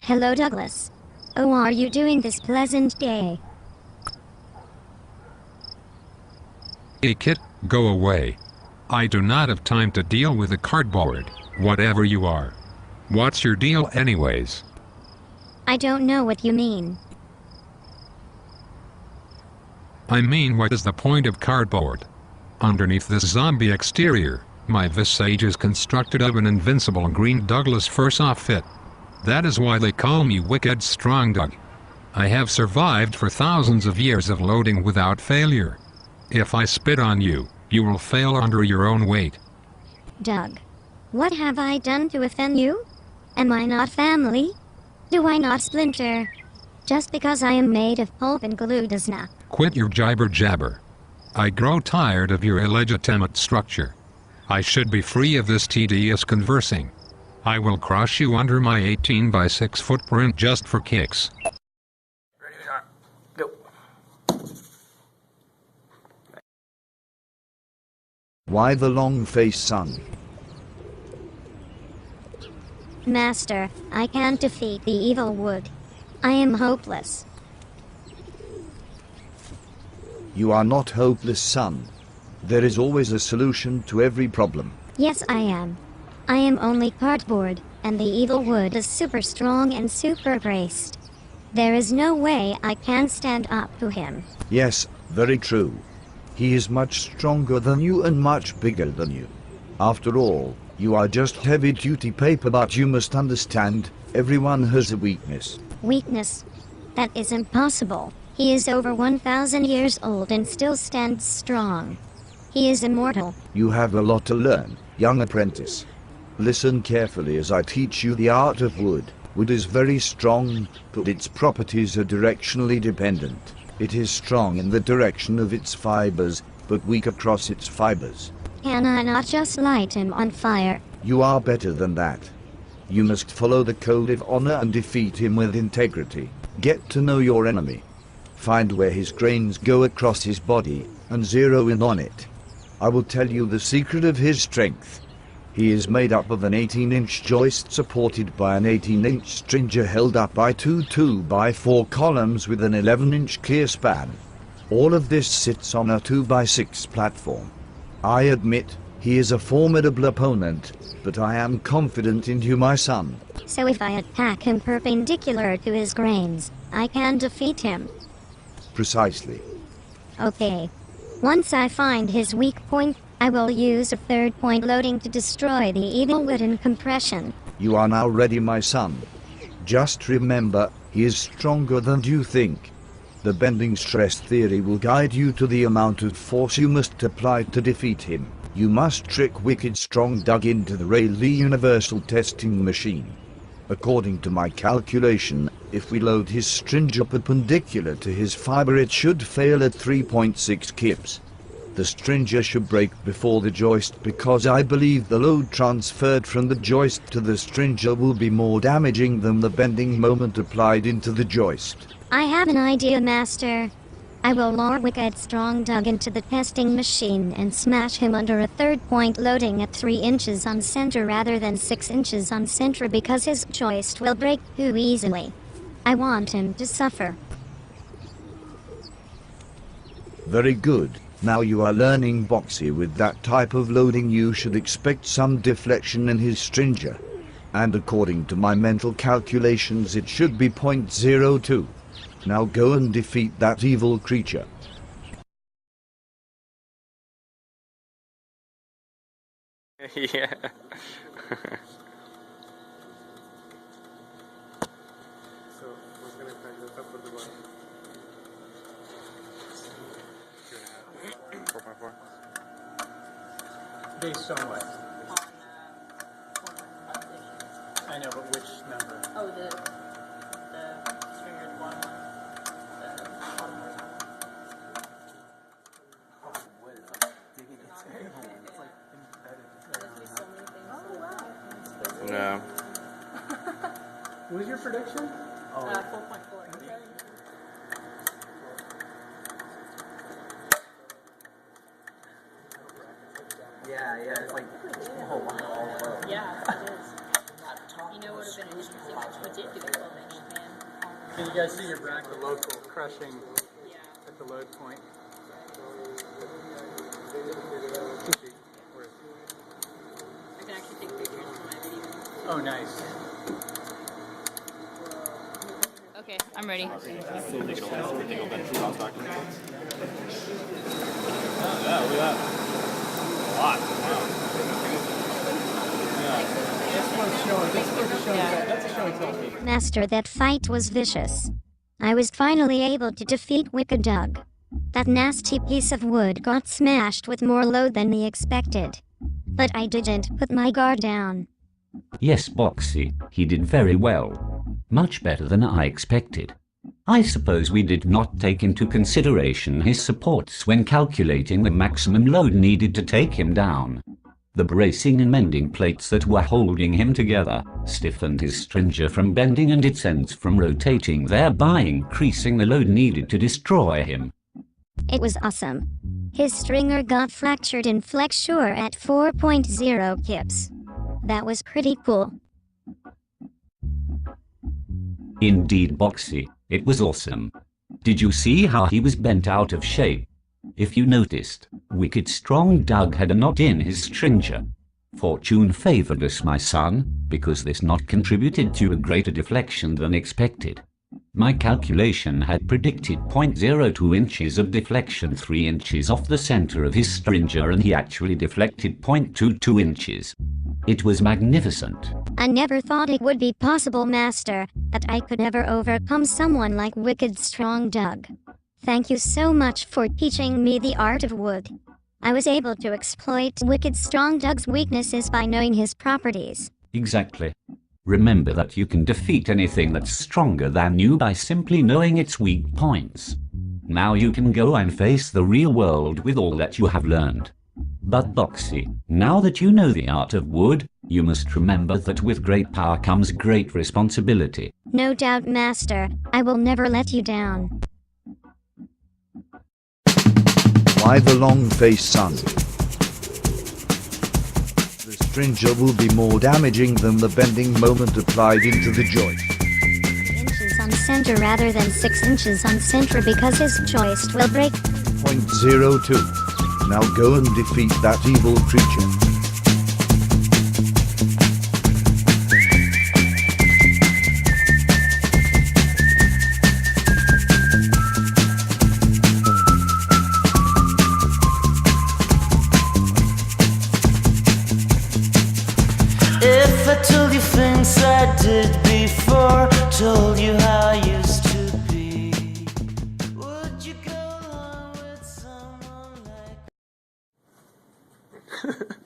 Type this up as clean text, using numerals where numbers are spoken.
Hello, Douglas. How are you doing this pleasant day? Hey kid, go away. I do not have time to deal with a cardboard, whatever you are. What's your deal anyways? I don't know what you mean. I mean, what is the point of cardboard? Underneath this zombie exterior, my visage is constructed of an invincible green Douglas fur-soft fit. That is why they call me Wicked Strong Doug. I have survived for thousands of years of loading without failure. If I spit on you, you will fail under your own weight. Doug, what have I done to offend you? Am I not family? Do I not splinter? Just because I am made of pulp and glue does not. Quit your jibber jabber. I grow tired of your illegitimate structure. I should be free of this tedious conversing. I will crush you under my 18 by 6 footprint just for kicks. Ready, go. Why the long-faced son? Master, I can't defeat the evil wood. I am hopeless. You are not hopeless, son. There is always a solution to every problem. Yes, I am. I am only cardboard, and the evil wood is super strong and super braced. There is no way I can stand up to him. Yes, very true. He is much stronger than you and much bigger than you. After all, you are just heavy-duty paper, but you must understand, everyone has a weakness. Weakness? That is impossible. He is over 1,000 years old and still stands strong. He is immortal. You have a lot to learn, young apprentice. Listen carefully as I teach you the art of wood. Wood is very strong, but its properties are directionally dependent. It is strong in the direction of its fibers, but weak across its fibers. Can I not just light him on fire? You are better than that. You must follow the code of honor and defeat him with integrity. Get to know your enemy. Find where his grains go across his body, and zero in on it. I will tell you the secret of his strength. He is made up of an 18-inch joist supported by an 18-inch stringer held up by two 2x4 columns with an 11-inch clear span. All of this sits on a 2x6 platform. I admit, he is a formidable opponent, but I am confident in you, my son. So if I attack him perpendicular to his grains, I can defeat him. Precisely. Okay. Once I find his weak point, I will use a third point loading to destroy the evil wooden compression. You are now ready, my son. Just remember, he is stronger than you think. The bending stress theory will guide you to the amount of force you must apply to defeat him. You must trick Wicked Strong Doug into the Rayleigh Universal Testing Machine. According to my calculation, if we load his stringer perpendicular to his fiber, it should fail at 3.6 kips. The stringer should break before the joist because I believe the load transferred from the joist to the stringer will be more damaging than the bending moment applied into the joist. I have an idea, Master. I will lure Wicked Strong Doug into the testing machine and smash him under a third point loading at 3 inches on center rather than 6 inches on center because his joist will break too easily. I want him to suffer. Very good. Now you are learning boxy. With that type of loading you should expect some deflection in his stringer. And according to my mental calculations it should be 0.02. Now go and defeat that evil creature. Yeah. So, what's gonna crack this up with the button? 4.4. Based on what? I know, but which number? Oh, the stringer at the bottom one. The bottom horizontal. There's be so many things. Oh, wow. No. What was your prediction? 4.4. Yeah, it's like, oh wow. Yeah, it is. You know what would have been interesting? Ridiculous. Can you guys see your back, the local crushing at the load point? I can actually take pictures for my video. Oh, nice. Okay, I'm ready. Master, that fight was vicious. I was finally able to defeat Wicked Doug. That nasty piece of wood got smashed with more load than he expected. But I didn't put my guard down. Yes, Boxy, he did very well. Much better than I expected. I suppose we did not take into consideration his supports when calculating the maximum load needed to take him down. The bracing and mending plates that were holding him together stiffened his stringer from bending and its ends from rotating, thereby increasing the load needed to destroy him. It was awesome. His stringer got fractured in flexure at 4.0 kips. That was pretty cool. Indeed, Boxy, it was awesome. Did you see how he was bent out of shape? If you noticed, Wicked Strong Doug had a knot in his stringer. Fortune favored us, my son, because this knot contributed to a greater deflection than expected. My calculation had predicted 0.02 inches of deflection 3 inches off the center of his stringer, and he actually deflected 0.22 inches. It was magnificent. I never thought it would be possible, Master, that I could ever overcome someone like Wicked Strong Doug. Thank you so much for teaching me the art of wood. I was able to exploit Wicked Strong Doug's weaknesses by knowing his properties. Exactly. Remember that you can defeat anything that's stronger than you by simply knowing its weak points. Now you can go and face the real world with all that you have learned. But Boxy, now that you know the art of wood, you must remember that with great power comes great responsibility. No doubt, Master. I will never let you down. Why the long-faced son? The stringer will be more damaging than the bending moment applied into the joint. Inches on center rather than 6 inches on center because his joist will break. 0.02. Now go and defeat that evil creature. If I told you things I did before, told you how I used to be, would you go along with someone like